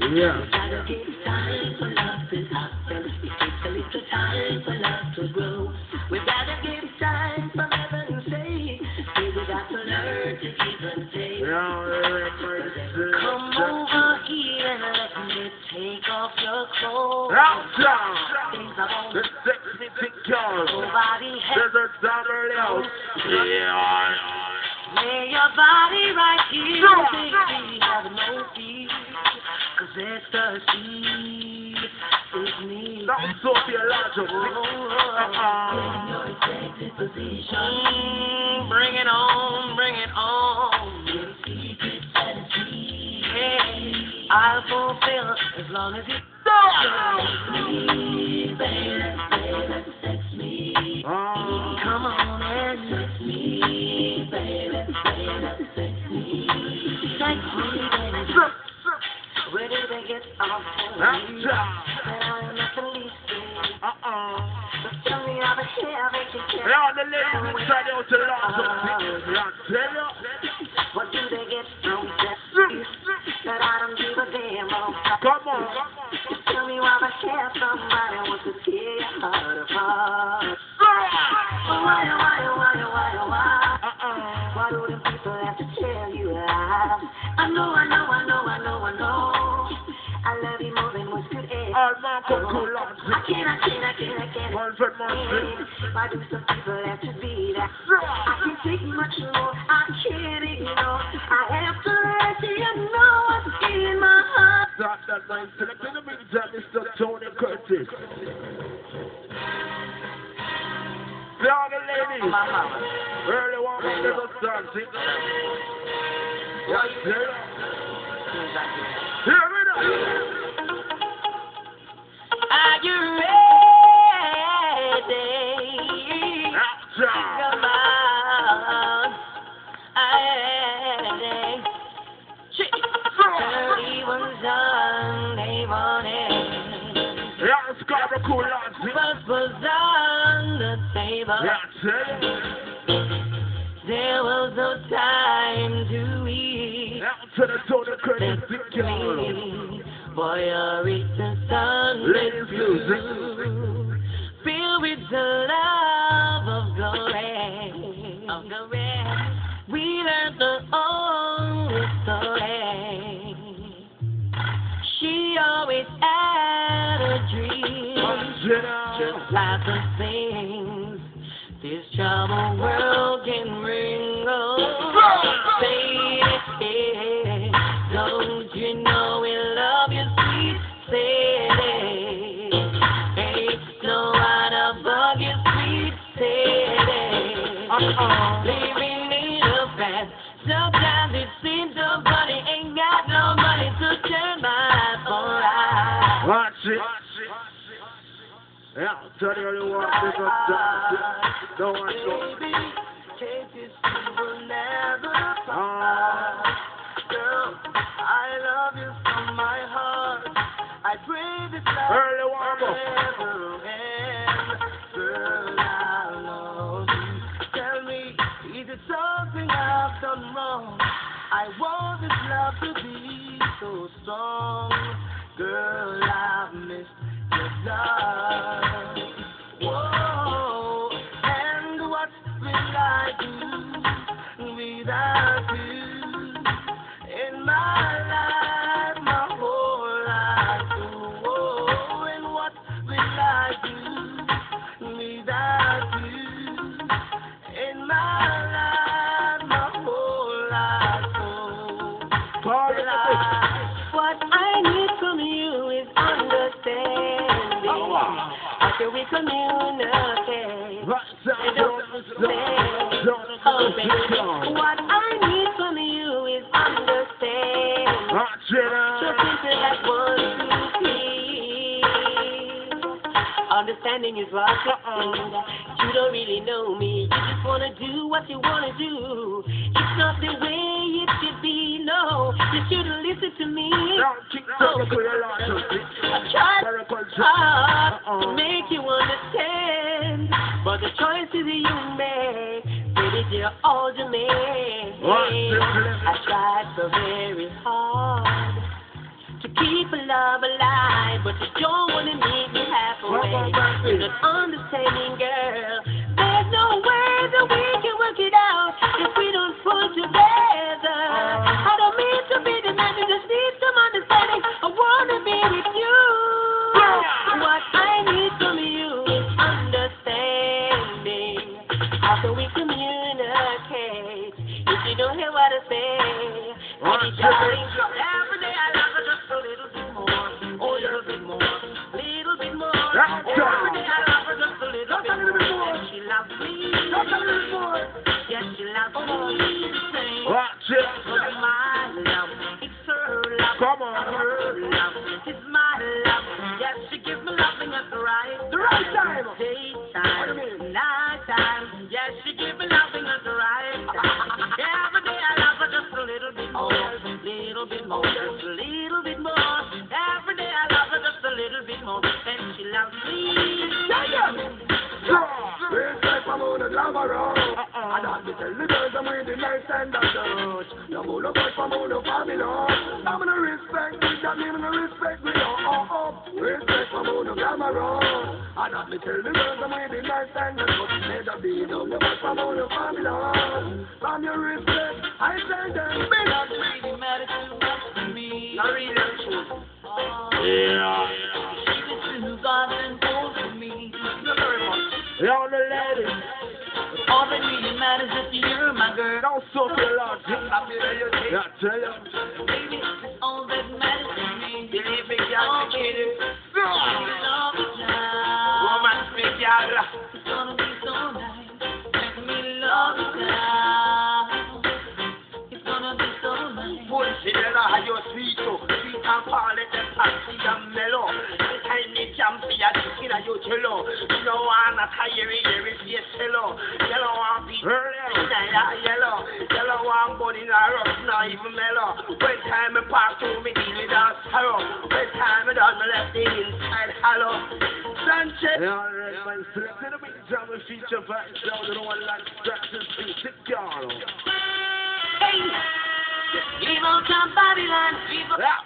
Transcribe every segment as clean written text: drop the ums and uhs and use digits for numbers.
Yeah. We gotta give time for love to happen. It takes a little time for love to grow. We gotta give time for heaven's sake. We got to learn to give and take. Come over here and let me take off your clothes. Things are going the sexy big girl. nobody has. There's a summer else. Yeah. Lay your body right here, baby. Have no fear. Cause ecstasy is me. That's so theological. In your expected position. Bring it on, bring it on. Your secret fantasy. Hey, I'll fulfill as long as you me, baby, baby, sex me. Come on and sex me, baby, baby, sex me. Sex me, baby. Where do they get off on me? That I am not the least thing. But tell me how the hell they can get. Yeah, the ladies inside out to laugh. What do they get from sex? That I don't give a damn about. Come on. Tell me why the hell somebody wants to tear your heart apart. Why? Why do the people have to tell you lies? I know. I love you more than words could ever. All man come cool on. I can't. One for months. Why do some people have to be that? I can't take much more. I can't ignore. I have to let you know what's in my heart. Stop that mind. Select in the meantime, Mr. Tony Curtis. Down the ladies. Early one of the dancing. Yes, sir. Here we go. Are you ready? Come on. I'm ready. 31 Sunday morning. Yeah, it's got the cool on. What was on the table? Yeah, sir. There was no time to eat. Out to the Tony Curtis. For your written sunlit blue, filled with the love of glory. We learned the only story. She always had a dream, just like the things this troubled world can bring. Oh, baby, don't you know we love you, sweet city? Ain't no one above you, sweet city. Living in a fast, sometimes it seems somebody ain't got no money to turn my phone out. Watch it. Yeah, tell you you want to go down. Don't want to go. Take this will never part. Girl, I love you from my heart. I pray this love Early one never end. Girl, I love you. Tell me, is it something I've done wrong? I want this love to be so strong. Girl, I've missed your love. Whoa, and what will I do without you? In my life, my whole life. Oh, and what will I do without you? In my life, my whole life. Oh, what I need from you is understanding. After we communicate, oh, baby, what I need from you is understanding. So simple as 1, 2, 3. Understanding is what you need. You don't really know me. You just wanna do what you wanna do. It's not the way it should be. No, you shouldn't listen to me. I tried hard to make you understand, but the choices you make, baby, they're all you make. I tried so very hard to keep for love alive, but you don't wanna meet me halfway. You're not understanding, girl. There's no way that we can work it out if we don't pull together. I don't mean to be demanding, just need some understanding. I wanna be with you. What I need from you is understanding. How can we communicate if you don't hear what I say? Honey, darling, every day I love her just a little bit more. Oh, a little bit more. Little bit more. Every day I love her just a little bit more. And she loves me. Just a little more. Yes, she loves me the same. Watch it. But my love, it's her love. Come on. Her love, it's my love. Yes, she gives me loving at the right time. Daytime, nighttime. Yes, she gives me loving at the right time. Every day I love her just a little bit more. Little bit more, just a little bit more. Every day I love her just a little bit more. And she loves me. Respect from all the glamour I don't be tell the girls I'm with the nice and the church. No more no good from all the family I'm gonna respect me, that mean I'm gonna respect me. Respect from all the glamour I don't be tell the girls I'm with the nice and the church. Never be no good from all the family from your respect, I tell them be not really matter too much to me. Not really true. Yeah. She was too God and told to me. Not very much. Yo, the ladies. All that really matters is that you're my girl. Don't suck your logic. Yeah, tell you. Baby, it's all that matters to me. Believe me, y'all, kid. Love is now. Woman, speak, y'all. It's gonna be so nice. Make me love is now. It's gonna be so nice. Consider your sweet, sweet and parlet and fancy and mellow. The tiny champion in a your cello. You know, I'm not tiring, there is yes, hello. Yellow one beat, yellow. Yellow one body in a rough, not even mellow. When time I pass through me, deal with that sorrow. When time I done, I left it inside hollow. Sanchez. Yeah, alright, man. Select the big job and feature vibes down to the one like Stratus Beat. Take y'all. Hey! Evil to Babylon, evil not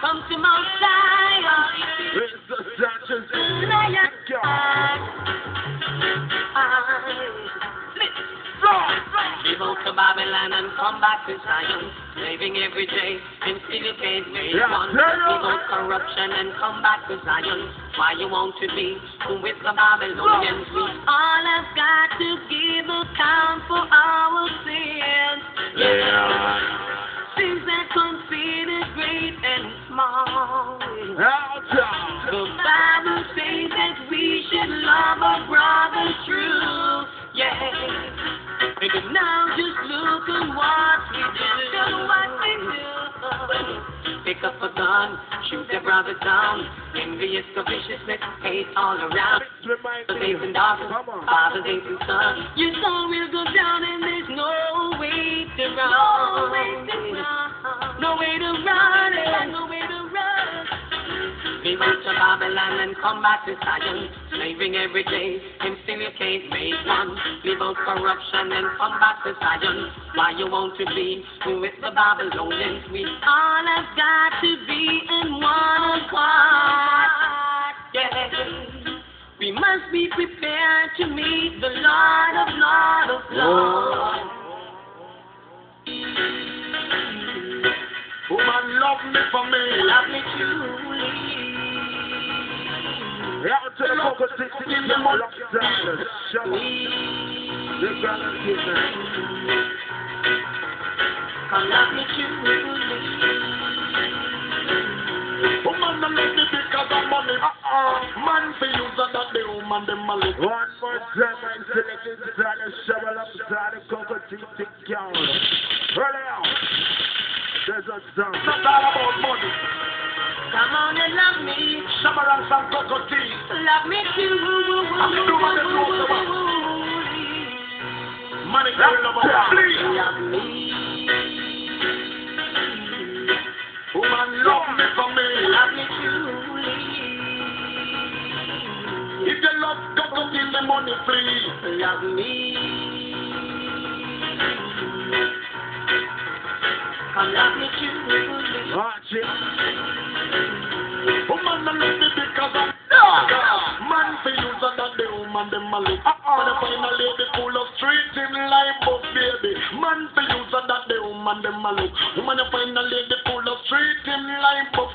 come to Mount Zion. It's the Stratus Beat. Zion. Take y'all. Evil to Babylon and come back to Zion. Slaving every day and still you can't make one. Evil corruption and come back to Zion. Why you want to be with the Babylonians? We all have got to give account for our sins. Yeah. Sins that considered great and small. The Bible says that we should love our brother true. Yeah. And now just look at what we do. Pick up a gun, shoot their brother down. Envious, viciousness, hate all around. Faith and darkness, fathers, hate and sons. Your soul will go down and there's no way to run. No way to run, no way to run. We went to Babylon and come back to Zion. Slaving every day, and still you can't make one. Leave out corruption and come back to Zion. Why you want to be with the Babylonians? We all have got to be in one accord. Yeah. We must be prepared to meet the Lord of Lords. Woman, love me for me. Love me truly. Yeah, to the Coco City, give them all up down. Shut up. They're gonna get it. Come love me truly. Woman, I'm not because of money. Man, for you, that the woman, them a live. One more time, I'm selecting the side of shovel up the side of Coco City, girl. Hurry out. There's a sound. It's not all about money. Come on and love me. Summer and some Coco tea. Love me too. Money girl love us, please. Love me. Woman, love me for me. Love me truly. If you love Coco, give me money, please. Love me. Come love me truly. Watch it. because I'm man for use that the woman them a look. When I find a lady full of street him like up baby. Man for use that the woman them a look. When I find a lady full of street him like up.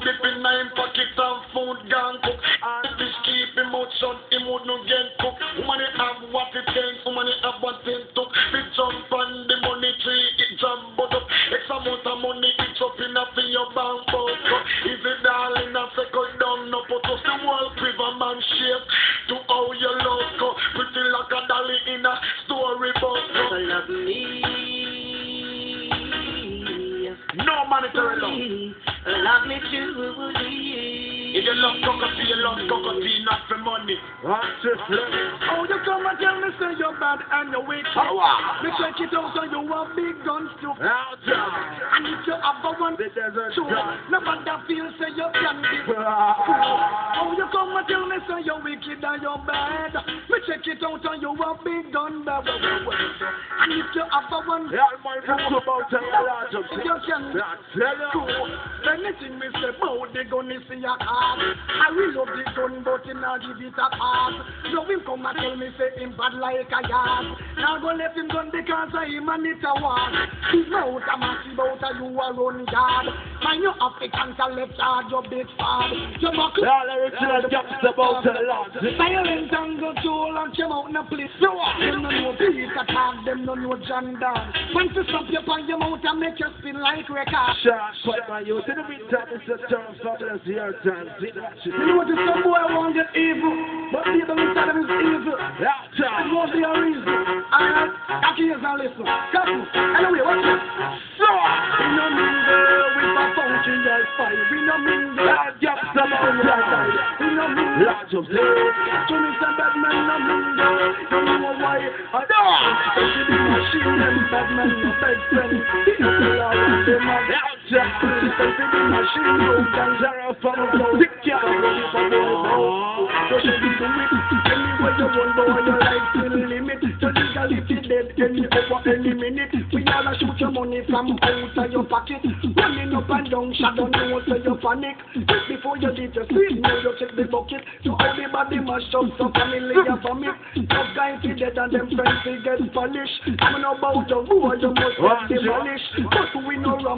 Slipping nine pockets and food gang cook. If fish keep him out shut him would not get cooked. Woman have what it takes. Woman have what it took. It jump on the money tree. It jump but up. X amount of money it's up in a for your bank book. Is it darling a second down no put us the world river man shape to how you look. Pretty like a dolly in a storybook. Love me. No monetary love. Love me truly. If you love cockatoo, not for money. What's this? Oh, you come and tell me say you're bad and you're weak. Me check it out and you want big guns too. Out And if you have a one, the desert two, dog. nobody feels say you can be. Oh, you come and tell me say you're wicked and you're bad. Me check it out and you want big gun. And if you have a one, Yeah, my book about a lot of you can tell you. anything me say about the gun is in your heart. I will love the gun, but him not give it a pass. So him come and tell me say him bad like a yard. Now go let him gun because I him and it a war. His mouth a massive out a you a run yard. Mind your Africans a left hard, your big fad. You buckle. Yeah, the original just about a lot. Silent and go tool and come out in a place. So them no know Peter Tag, them no know John Dan. When to stop you on your mouth and make you spin like record. Shot, but my youth in the meantime, it's a turn fabulous here time. See that shit. You know what, some boy won't get evil, but people inside of him is evil. That It time. won't be a reason. Alright, cocky ears and listen. Cocky. Anyway, watch this. So, We no mingle with a funky girl fight. We no mingle. that just about time. We no mingle. Lots of things. To me, some bad men no mingle. You know why? I No. she be machine them bad men no beg friend. People are on them and That time. she be machine no gang. Zero from the sick So she be do it. Anyway you run boy your life till limit. So legality dead any over any minute. We all a shoot your money from out of your pocket. Running up and down shadow know so you panic. Just before you leave your street know you check the bucket. So everybody must up so family a vomit. Tough guys be dead and them friends they get polished. I'm not about to war you must be demolished. But we no